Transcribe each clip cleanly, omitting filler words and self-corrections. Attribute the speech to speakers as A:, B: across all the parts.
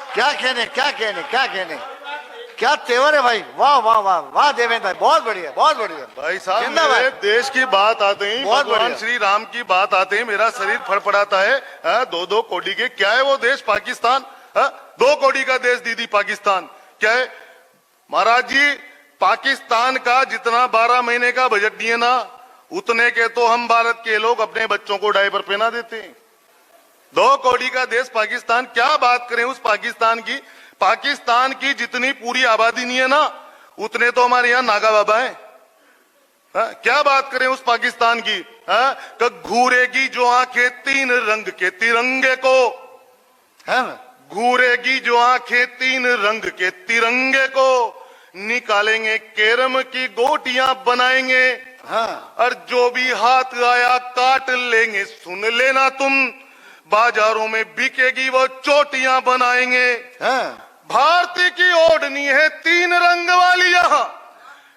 A: क्या कहने, क्या कहने, क्या कहने, क्या तेवर है भाई। वाह वाह वाह वाह देवेंद्र भाई, बहुत बढ़िया, बहुत बढ़िया
B: भाई साहब। मेरे देश की बात आते ही, भगवान श्री राम की बात आते ही मेरा शरीर फड़फड़ाता है। 2-2 कोड़ी के क्या है वो देश पाकिस्तान। 2 कोड़ी का देश दीदी पाकिस्तान क्या है महाराज जी। पाकिस्तान का जितना 12 महीने का बजट दिए ना, उतने के तो हम भारत के लोग अपने बच्चों को डायपर पहना देते हैं। 2 कोड़ी का देश पाकिस्तान, क्या बात करें उस पाकिस्तान की। पाकिस्तान की जितनी पूरी आबादी नहीं है ना, उतने तो हमारे यहाँ नागा बाबा है। क्या बात करें उस पाकिस्तान की। घूरेगी जो आंखें 3 रंग के तिरंगे को, घूरेगी जो आंखें 3 रंग के तिरंगे को, निकालेंगे केरम की गोटियां बनाएंगे। और जो भी हाथ आया काट लेंगे, सुन लेना तुम, बाजारों में बिकेगी वो चोटियां बनाएंगे। भारती की ओढ़नी है 3 रंग वाली, यहाँ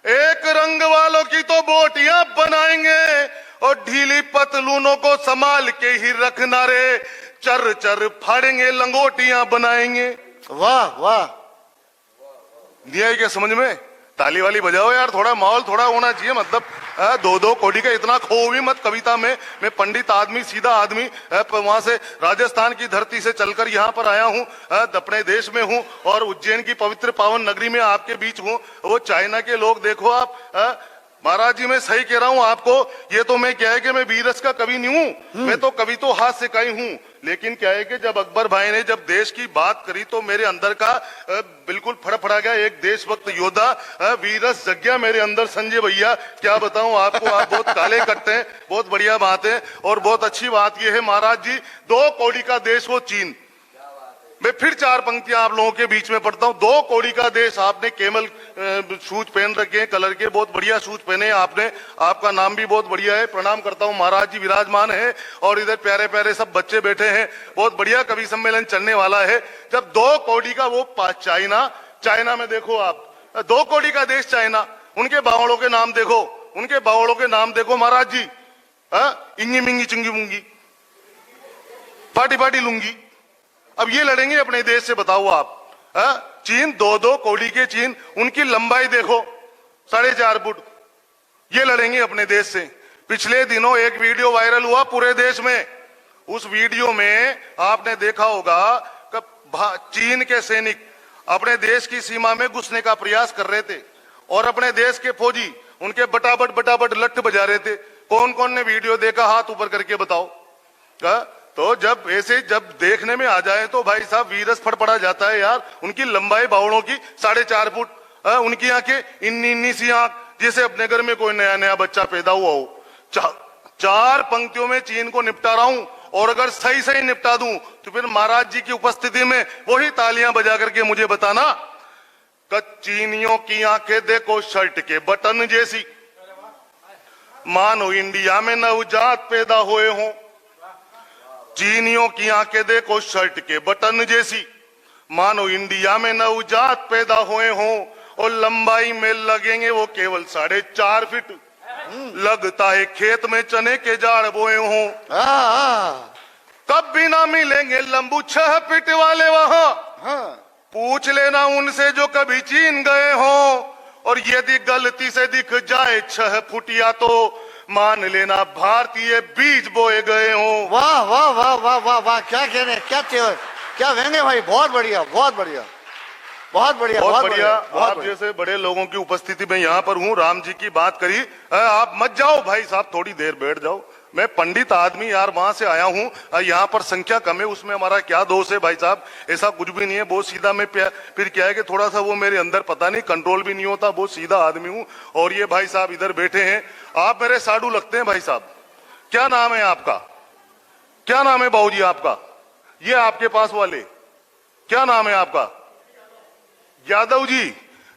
B: 1 रंग वालों की तो बोटियां बनाएंगे। और ढीली पतलूनों को संभाल के ही रखना रे, चर चर फाड़ेंगे लंगोटियां बनाएंगे।
A: वाह वाह,
B: दिया क्या समझ में। ताली वाली बजाओ यार, थोड़ा माहौल थोड़ा होना चाहिए। मतलब 2-2 कोड़ी का इतना खो भी मत कविता में। मैं पंडित आदमी, सीधा आदमी, वहां से राजस्थान की धरती से चलकर यहाँ पर आया हूँ, अपने देश में हूँ और उज्जैन की पवित्र पावन नगरी में आपके बीच हूँ। वो चाइना के लोग देखो आप। महाराज जी मैं सही कह रहा हूँ आपको। ये तो मैं क्या है कि मैं वीरस का कवि नहीं हूँ, मैं तो कवि तो हाथ से कहीं हूँ। लेकिन क्या है कि जब अकबर भाई ने जब देश की बात करी तो मेरे अंदर का बिल्कुल फड़फड़ा गया। एक देशभक्त योद्धा वीरस जग गया मेरे अंदर। संजय भैया क्या बताऊं आपको, आप बहुत काले कट्टे हैं। बहुत बढ़िया बात है। और बहुत अच्छी बात यह है महाराज जी, 2 कोड़ी का देश वो चीन। मैं फिर 4 पंक्तियां आप लोगों के बीच में पढ़ता हूं। 2 कोड़ी का देश। आपने केमल शूज पहन रखे हैं, कलर के, बहुत बढ़िया शूज पहने हैं आपने। आपका नाम भी बहुत बढ़िया है। प्रणाम करता हूं। महाराज जी विराजमान है और इधर प्यारे प्यारे सब बच्चे बैठे हैं। बहुत बढ़िया कवि सम्मेलन चलने वाला है। जब 2 कोड़ी का वो चाइना, चाइना में देखो आप 2 कोड़ी का देश चाइना, उनके बावड़ों के नाम देखो, उनके बावड़ों के नाम देखो महाराज जी। इंगी मिंगी चुंगी मुंगी, पाटी पाटी लुंगी। अब ये लड़ेंगे अपने देश से, बताओ आप। चीन 2-2 कोड़ी के चीन, उनकी लंबाई देखो 4.5 फुट। ये लड़ेंगे अपने देश से। पिछले दिनों एक वीडियो वायरल हुआ पूरे देश में। उस वीडियो में आपने देखा होगा कि चीन के सैनिक अपने देश की सीमा में घुसने का प्रयास कर रहे थे और अपने देश के फौजी उनके बटाबट बटाबट लठ बजा रहे थे। कौन कौन ने वीडियो देखा, हाथ ऊपर करके बताओ। तो जब ऐसे जब देखने में आ जाए तो भाई साहब वीरस फड़फड़ा जाता है यार। उनकी लंबाई बावड़ों की 4.5 फुट, उनकी आंखें इन्नी सी आंख जैसे अपने घर में कोई नया नया बच्चा पैदा हुआ हो। 4 पंक्तियों में चीन को निपटा रहा हूं और अगर सही सही निपटा दूं तो फिर महाराज जी की उपस्थिति में वही तालियां बजा करके मुझे बताना कि चीनियों की आंखें देखो शर्ट के बटन जैसी, मानो इंडिया में नवजात पैदा हुए हों। चीनियों की आंखें देखो शर्ट के बटन जैसी, मानो इंडिया में नवजात पैदा हुए हों। और लंबाई में लगेंगे वो केवल 4.5 फीट। लगता है खेत में चने के जाड़ बोए हों। कब भी ना मिलेंगे लंबू 6 फीट वाले वहां। पूछ लेना उनसे जो कभी चीन गए हों। और यदि गलती से दिख जाए 6 फुटिया तो मान लेना भारतीय बीज बोए गए हों।
A: वाह वाह वाह वाह वाह वाह, क्या कहने, क्या तेवर, क्या व्यंग्य भाई। बहुत बढ़िया, बहुत बढ़िया, बहुत बढ़िया,
B: बहुत बढ़िया। आप जैसे बड़े लोगों की उपस्थिति में यहाँ पर हूँ। राम जी की बात करी, आप मत जाओ भाई साहब, थोड़ी देर बैठ जाओ। मैं पंडित आदमी यार, वहां से आया हूँ। यहाँ पर संख्या कम है, उसमें हमारा क्या दोष है भाई साहब। ऐसा कुछ भी नहीं है। बहुत सीधा मैं फिर क्या है कि थोड़ा सा वो मेरे अंदर पता नहीं कंट्रोल भी नहीं होता। बहुत सीधा आदमी हूँ। और ये भाई साहब इधर बैठे हैं, आप मेरे साडू लगते हैं भाई साहब। क्या नाम है आपका, क्या नाम है बाबूजी आपका? ये आपके पास वाले क्या नाम है आपका? यादव जी।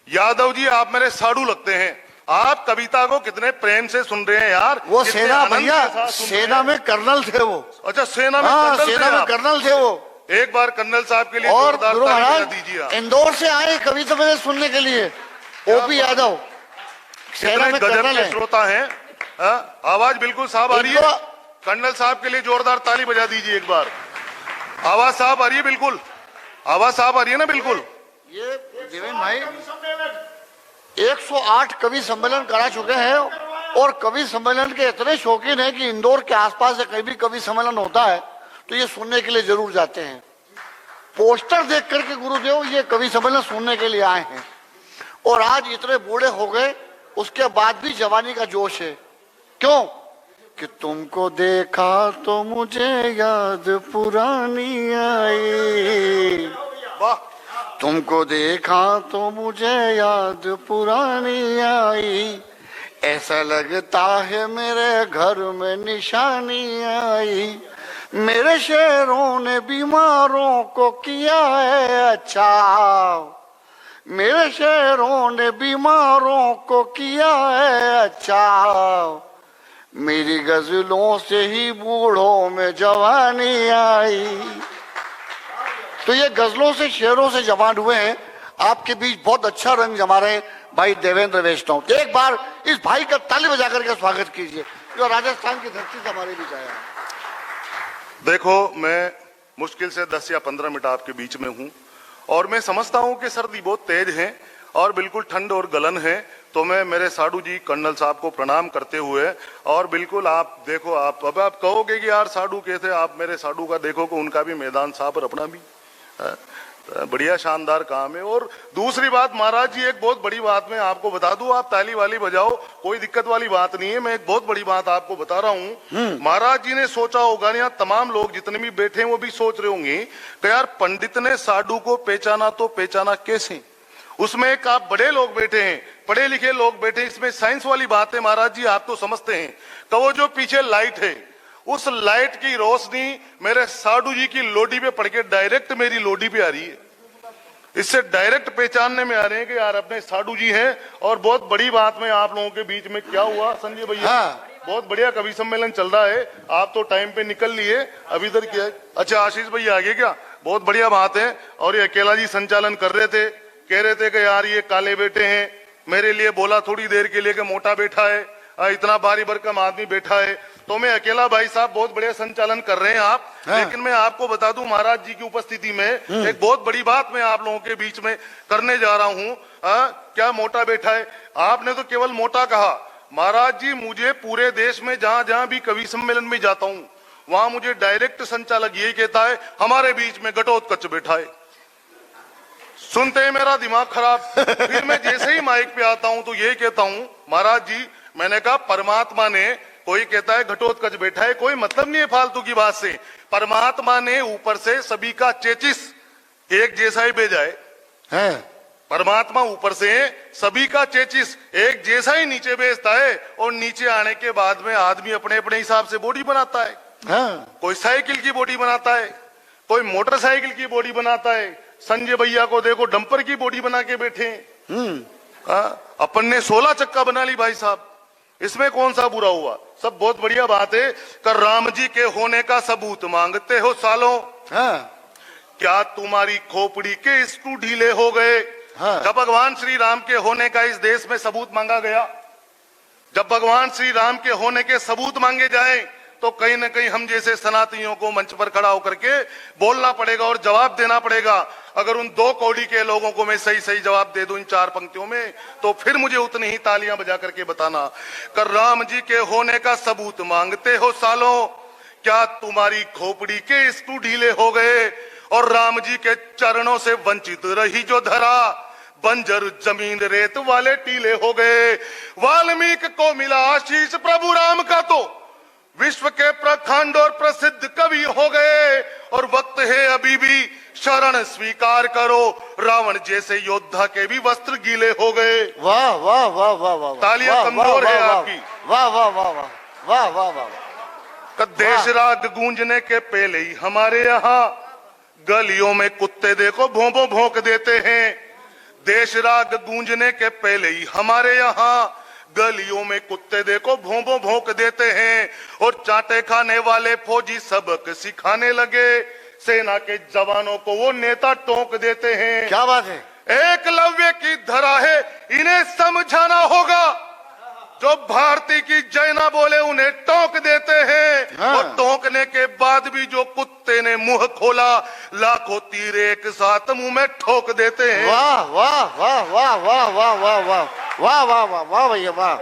B: यादव जी आप मेरे साडू लगते हैं। आप कविता को कितने प्रेम से सुन रहे हैं यार।
A: वो सेना भैया, सेना में कर्नल थे वो।
B: अच्छा सेना में
A: कर्नल थे वो।
B: एक बार कर्नल साहब के लिए
A: और
B: जोरदार दीजिए।
A: इंदौर से आए कविता मेरे सुनने के लिए, ओपी यादव सेना में कर्नल है।
B: श्रोता हैं, आवाज बिल्कुल साफ आ रही है। कर्नल साहब के लिए जोरदार ताली बजा दीजिए एक बार। आवाज साफ आ रही है बिल्कुल। आवाज साफ आ रही है ना? बिल्कुल।
A: ये देवेंद्र भाई 108 कवि सम्मेलन करा चुके हैं और कवि सम्मेलन के इतने शौकीन हैं कि इंदौर के आसपास से कहीं भी कवि सम्मेलन होता है तो ये सुनने के लिए जरूर जाते हैं। पोस्टर देख करके गुरुदेव ये कवि सम्मेलन सुनने के लिए आए हैं और आज इतने बूढ़े हो गए उसके बाद भी जवानी का जोश है। क्यों? कि तुमको देखा तो मुझे याद पुरानी आई,
B: वाह।
A: तुमको देखा तो मुझे याद पुरानी आई, ऐसा लगता है मेरे घर में निशानी आई, मेरे शेरों ने बीमारों को किया है अच्छा, मेरे शेरों ने बीमारों को किया है अच्छा, मेरी गजलों से ही बूढ़ों में जवानी आई। तो ये गजलों से शेरों से जवान हुए हैं। आपके बीच बहुत अच्छा रंग जमा रहे भाई देवेंद्र वैष्णव। एक बार इस भाई का ताली बजा करके स्वागत कीजिए जो राजस्थान की धरती से हमारे बीच आया।
B: देखो, मैं मुश्किल से 10 या 15 मिनट आपके बीच में हूं और मैं समझता हूं कि सर्दी बहुत तेज है और बिल्कुल ठंड और गलन है, तो मैं मेरे साडू जी कर्नल साहब को प्रणाम करते हुए और बिल्कुल आप देखो, अब आप कहोगे कि यार साडू कैसे, आप मेरे साडू का देखो कि उनका भी मैदान साफ और अपना भी बढ़िया शानदार काम है। और दूसरी बात महाराज जी, एक बहुत बड़ी बात मैं आपको बता दूं, आप ताली वाली बजाओ, कोई दिक्कत वाली बात नहीं है। मैं एक बहुत बड़ी बात आपको बता रहा हूं। महाराज जी ने सोचा होगा, या तमाम लोग जितने भी बैठे हैं वो भी सोच रहे होंगे कि यार पंडित ने साडू को पहचाना तो पहचाना कैसे। उसमें एक आप बड़े लोग बैठे हैं, पढ़े लिखे लोग बैठे, इसमें साइंस वाली बात है महाराज जी, आप तो समझते हैं। तो वो जो पीछे लाइट है, उस लाइट की रोशनी मेरे साडू जी की लोडी पे पड़ के डायरेक्ट मेरी लोडी पे आ रही है। इससे डायरेक्ट पहचानने में आ रहे हैं कि यार अपने साडू जी हैं। और बहुत बड़ी बात में आप लोगों के बीच में क्या हुआ संजय भैया, बहुत बढ़िया कवि सम्मेलन चल रहा है, आप तो टाइम पे निकल लिए, अभी इधर क्या है? अच्छा आशीष भैया आगे क्या, बहुत बढ़िया बात है। और ये अकेला जी संचालन कर रहे थे, कह रहे थे कि यार ये काले बेटे हैं, मेरे लिए बोला थोड़ी देर के लिए कि मोटा बैठा है, इतना भारी भरकम आदमी बैठा है, तो मैं अकेला भाई साहब बहुत बढ़िया संचालन कर रहे हैं आप। लेकिन मैं आपको बता दूं महाराज जी की उपस्थिति में एक बहुत बड़ी बात मैं आप लोगों के बीच में करने जा रहा हूं। क्या मोटा बैठा है? आपने तो केवल मोटा कहा महाराज जी, मुझे पूरे देश में जहां जहां भी कवि सम्मेलन में जाता हूं वहां मुझे डायरेक्ट संचालक यही कहता है हमारे बीच में घटोत्कच बैठा है। सुनते ही मेरा दिमाग खराब। फिर मैं जैसे ही माइक पे आता हूं तो यही कहता हूं महाराज जी, मैंने कहा परमात्मा ने, कोई कहता है घटोत्कच बैठा है, कोई मतलब नहीं है फालतू की बात से। परमात्मा ने ऊपर से सभी का चेचिस एक जैसा ही भेजा है। परमात्मा ऊपर से सभी का चेचिस एक जैसा ही नीचे भेजता है और नीचे आने के बाद में आदमी अपने अपने हिसाब से बॉडी बनाता है। कोई साइकिल की बॉडी बनाता है, कोई मोटरसाइकिल की बॉडी बनाता है। संजय भैया को देखो डंपर की बॉडी बना के बैठे। अपन ने 16 चक्का बना ली भाई साहब, इसमें कौन सा बुरा हुआ? सब बहुत बढ़िया बात है। कर राम जी के होने का सबूत मांगते हो सालों, क्या तुम्हारी खोपड़ी के स्क्रू ढीले हो गए? जब भगवान श्री राम के होने का इस देश में सबूत मांगा गया, जब भगवान श्री राम के होने के सबूत मांगे जाए तो कहीं ना कहीं हम जैसे सनातनियों को मंच पर खड़ा होकर के बोलना पड़ेगा और जवाब देना पड़ेगा। अगर उन 2 कौड़ी के लोगों को मैं सही सही जवाब दे दूं इन 4 पंक्तियों में, तो फिर मुझे उतनी ही तालियां बजा करके बताना। कर राम जी के होने का सबूत मांगते हो सालों, क्या तुम्हारी खोपड़ी के स्क्रू ढीले हो गए? और राम जी के चरणों से वंचित रही जो धरा, बंजर जमीन रेत वाले टीले हो गए। वाल्मीकि को मिला आशीष प्रभु राम का, तो विश्व के प्रखंड और प्रसिद्ध कवि हो गए। और वक्त है अभी भी शरण स्वीकार करो, रावण जैसे योद्धा के भी वस्त्र गीले हो गए।
A: वाह वाह वाह वाह वाह,
B: तालियां कमजोर है आपकी।
A: वाह वाह वाह वाह वाह वाह वाह।
B: देश राग गूंजने के पहले ही हमारे यहाँ गलियों में कुत्ते देखो भोंबो भोंक देते हैं। देश राग गूंजने के पहले ही हमारे यहाँ गलियों में कुत्ते देखो भोंबो भोंक देते हैं। और चाटे खाने वाले फौजी सबक सिखाने लगे, सेना के जवानों को वो नेता टोक देते हैं।
A: क्या बात है?
B: एकलव्य की धरा है, इन्हें समझाना होगा। जो भारती की जय ना बोले उन्हें टोक देते हैं।
A: हाँ।
B: और टोकने के बाद भी जो कुत्ते ने मुंह खोला, लाखों तीर एक साथ मुंह में ठोक देते हैं।
A: वाह वाह वाह वाह वाह वाह वाह वाह वाह वाह वाह वाह भैया वाह।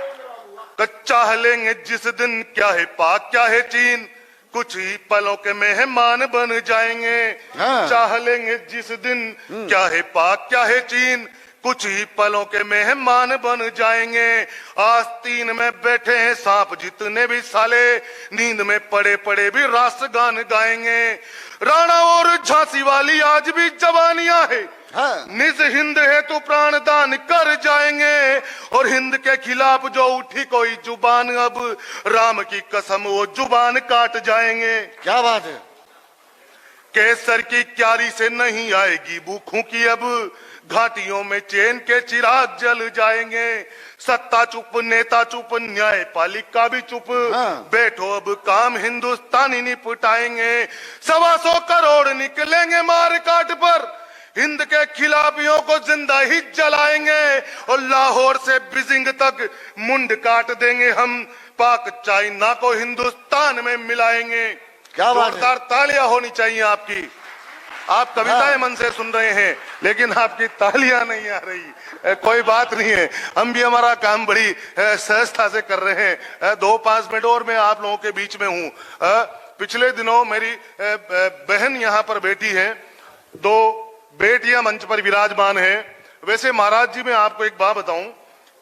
B: कच्चा लेंगे जिस दिन क्या है पाक क्या है चीन, कुछ ही पलों के मेहमान बन जाएंगे।
A: हाँ।
B: चाह लेंगे जिस दिन क्या है पाक क्या है चीन, कुछ ही पलों के मेहमान बन जाएंगे। आस्तीन में बैठे हैं सांप जितने भी साले, नींद में पड़े पड़े भी राष्ट्र गान गाएंगे। राणा और झांसी वाली आज भी जवानियां है।
A: हाँ।
B: निज हिंद है तो प्राण दान कर जाएंगे। और हिंद के खिलाफ जो उठी कोई जुबान, अब राम की कसम वो जुबान काट जाएंगे।
A: क्या बात है।
B: केसर की क्यारी से नहीं आएगी भूखों की अब, घाटियों में चैन के चिराग जल जाएंगे। सत्ता चुप, नेता चुप, न्यायपालिका भी चुप।
A: हाँ।
B: बैठो अब काम हिंदुस्तानी निपटाएंगे। 125 करोड़ निकलेंगे मार काट पर, हिंद के खिलाफियों को जिंदा ही जलाएंगे। और लाहौर से बीजिंग तक मुंड काट देंगे हम, पाक चाइना को हिंदुस्तान में मिलाएंगे।
A: क्या बात है।
B: जोरदार तालियां होनी चाहिए आपकी। आप कविताएं मन से सुन रहे हैं लेकिन आपकी तालियां नहीं आ रही। कोई बात नहीं है, हम भी हमारा काम बड़ी सहजता से कर रहे हैं। 2-5 मिनट और मैं आप लोगों के बीच में हूं। पिछले दिनों मेरी बहन यहाँ पर बैठी है, 2 बेटियां मंच पर विराजमान हैं। वैसे महाराज जी मैं आपको एक बात बताऊं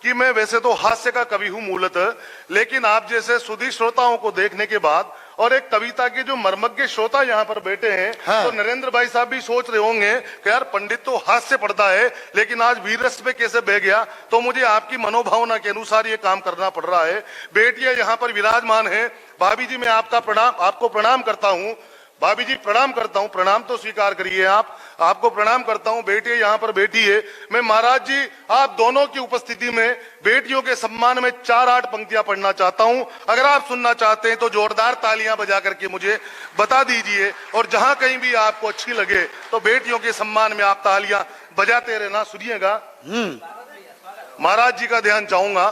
B: कि मैं वैसे तो हास्य का कवि हूं मूलतः, लेकिन आप जैसे सुधी श्रोताओं को देखने के बाद और एक कविता के जो मर्मज्ञ श्रोता यहाँ पर बैठे हैं,
A: हाँ।
B: तो नरेंद्र भाई साहब भी सोच रहे होंगे कि यार पंडित तो हास्य पढ़ता है लेकिन आज वीर रस पे कैसे बह गया। तो मुझे आपकी मनोभावना के अनुसार ये काम करना पड़ रहा है। बेटियां यहाँ पर विराजमान है। भाभी जी मैं आपको प्रणाम करता हूँ। भाभी जी प्रणाम करता हूँ, प्रणाम तो स्वीकार करिए आप, आपको प्रणाम करता हूँ। बेटी यहाँ पर बैठी है। मैं महाराज जी आप दोनों की उपस्थिति में बेटियों के सम्मान में 4-8 पंक्तियां पढ़ना चाहता हूँ। अगर आप सुनना चाहते हैं तो जोरदार तालियां बजा करके मुझे बता दीजिए, और जहां कहीं भी आपको अच्छी लगे तो बेटियों के सम्मान में आप तालियां बजाते रहना। सुनिएगा, महाराज जी का ध्यान चाहूंगा।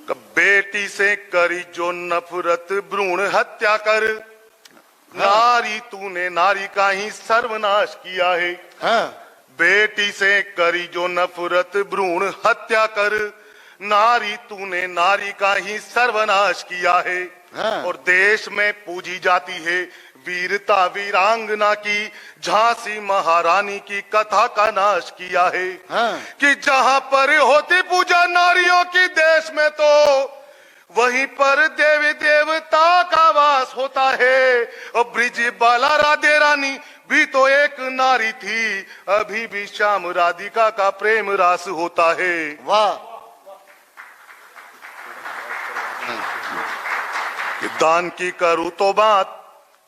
B: बेटी से करी जो नफरत भ्रूण हत्या कर, नारी तूने नारी का ही सर्वनाश किया है।
A: हाँ।
B: बेटी से करी जो नफरत भ्रूण हत्या कर, नारी तूने नारी का ही सर्वनाश किया है।
A: हाँ।
B: और देश में पूजी जाती है वीरता वीरांगना की, झांसी महारानी की कथा का नाश किया है।
A: हाँ।
B: कि जहां पर होती पूजा नारियों की देश में, तो वहीं पर देवी देवता का वास होता है। और ब्रिज बाला राधे रानी भी तो एक नारी थी, अभी भी श्याम राधिका का प्रेम रास होता है।
A: वाह।
B: दान की करूं तो बात,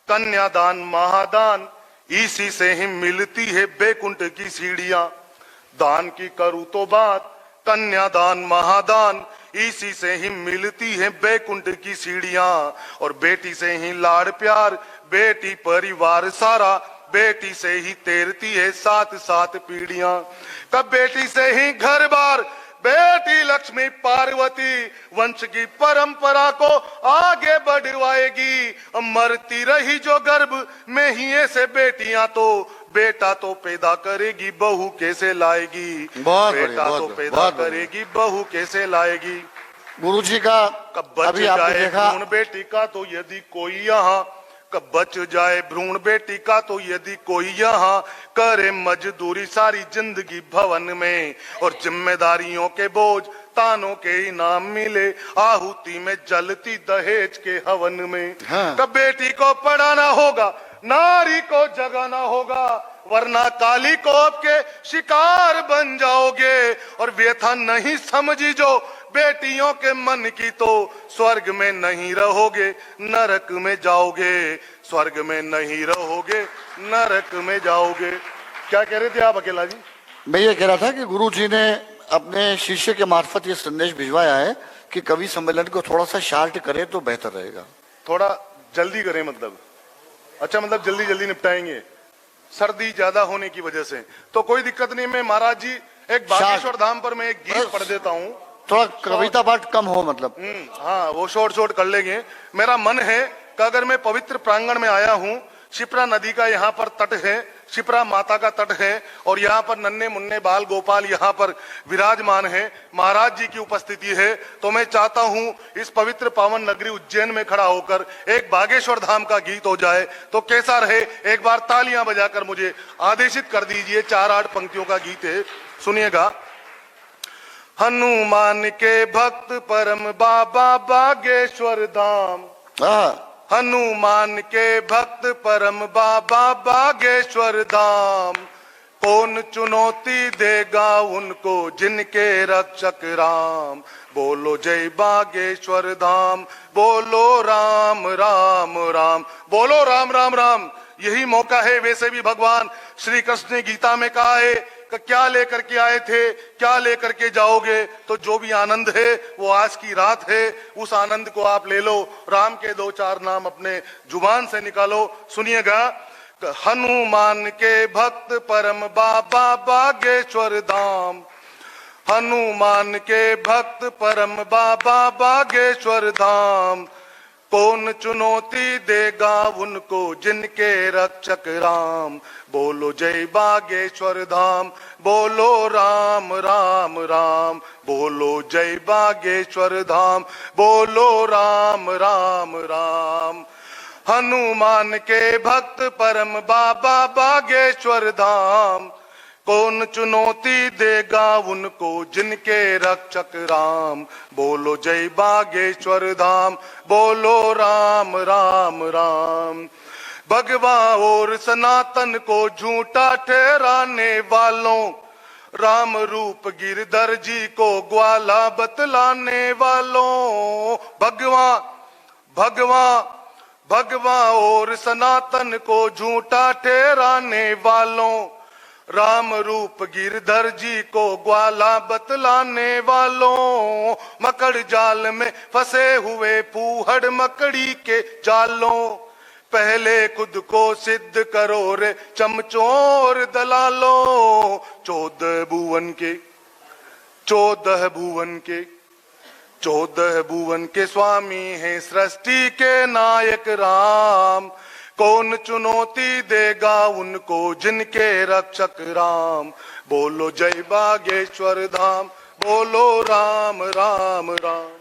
B: कन्यादान महादान, इसी से ही मिलती है बैकुंठ की सीढ़ियां। दान की करूं तो बात, कन्यादान महादान, इसी से ही मिलती है बैकुंठ की सीढ़ियां। और बेटी से ही लाड़ प्यार, बेटी परिवार सारा, बेटी से ही तैरती है 7-7 पीढ़ियां। कब बेटी से ही घर बार, बेटी लक्ष्मी पार्वती वंश की परंपरा को आगे बढ़वाएगी। मरती रही जो गर्भ में ही ऐसे बेटियां, तो बेटा तो पैदा करेगी बहू कैसे लाएगी।
A: बहुत
B: बेटा
A: बढ़िया,
B: तो
A: बहुत
B: पैदा
A: बढ़िया।
B: करेगी बहू कैसे लाएगी।
A: गुरु जी का
B: कब बच
A: अभी आपने
B: जाए
A: देखा।
B: भ्रूण बेटी का तो यदि कोई यहाँ, कब बच जाए भ्रूण बेटी का तो यदि कोई यहाँ, करे मजदूरी सारी जिंदगी भवन में। और जिम्मेदारियों के बोझ तानों के इनाम मिले, आहुति में जलती दहेज के हवन में।
A: हाँ।
B: कब बेटी को पढ़ाना होगा, नारी को जगाना होगा, वरना काली कोप के शिकार बन जाओगे। और व्यथा नहीं समझी जो बेटियों के मन की, तो स्वर्ग में नहीं रहोगे नरक में जाओगे। स्वर्ग में नहीं रहोगे नरक में जाओगे। क्या कह रहे थे आप अकेला जी?
A: मैं ये कह रहा था कि गुरु जी ने अपने शिष्य के मार्फत ये संदेश भिजवाया है कि कवि सम्मेलन को थोड़ा सा शार्ट करे तो बेहतर रहेगा।
B: थोड़ा जल्दी करें मतलब? अच्छा, मतलब जल्दी जल्दी निपटाएंगे, सर्दी ज्यादा होने की वजह से। तो कोई दिक्कत नहीं। मैं महाराज जी एक बागेश्वर धाम पर मैं एक गीत पढ़ देता हूँ।
A: थोड़ा कविता पाठ कम हो मतलब।
B: हाँ वो शॉर्ट कर लेंगे। मेरा मन है कि अगर मैं पवित्र प्रांगण में आया हूँ, शिप्रा नदी का यहाँ पर तट है, शिप्रा माता का तट है और यहाँ पर नन्हे मुन्ने बाल गोपाल यहाँ पर विराजमान है, महाराज जी की उपस्थिति है, तो मैं चाहता हूँ इस पवित्र पावन नगरी उज्जैन में खड़ा होकर एक बागेश्वर धाम का गीत हो जाए तो कैसा रहे। एक बार तालियां बजाकर मुझे आदेशित कर दीजिए। 4-8 पंक्तियों का गीत है, सुनिएगा। हनुमान के भक्त परम बाबा बागेश्वर धाम, हनुमान के भक्त परम बाबा बागेश्वर धाम, कौन चुनौती देगा उनको जिनके रक्षक राम। बोलो जय बागेश्वर धाम, बोलो राम राम राम, बोलो राम राम राम। यही मौका है। वैसे भी भगवान श्री कृष्ण ने गीता में कहा है कि क्या लेकर के आए थे, क्या लेकर के जाओगे, तो जो भी आनंद है वो आज की रात है, उस आनंद को आप ले लो। राम के 2-4 नाम अपने जुबान से निकालो, सुनिएगा। हनुमान के भक्त परम बाबा बागेश्वर धाम, हनुमान के भक्त परम बाबा बागेश्वर धाम, कौन चुनौती देगा उनको जिनके रक्षक राम। बोलो जय बागेश्वर धाम, बोलो राम राम राम, बोलो जय बागेश्वर धाम, बोलो राम राम राम। हनुमान के भक्त परम बाबा बागेश्वर धाम, कौन चुनौती देगा उनको जिनके रक्षक राम। बोलो जय बागेश्वर धाम, बोलो राम राम राम। भगवा और सनातन को झूठा ठहराने वालों, राम रूप गिरधर जी को ग्वाला बतलाने वालों। भगवा भगवा भगवा और सनातन को झूठा ठहराने वालों, राम रूप गिरधर जी को ग्वाला बतलाने वालों। मकड़ जाल में फंसे हुए फूहड़ मकड़ी के जालों, पहले खुद को सिद्ध करो रे चमचोर दलालों। 14 भुवन के स्वामी हैं सृष्टि के नायक राम, कौन चुनौती देगा उनको जिनके रक्षक राम। बोलो जय बागेश्वर धाम, बोलो राम राम राम।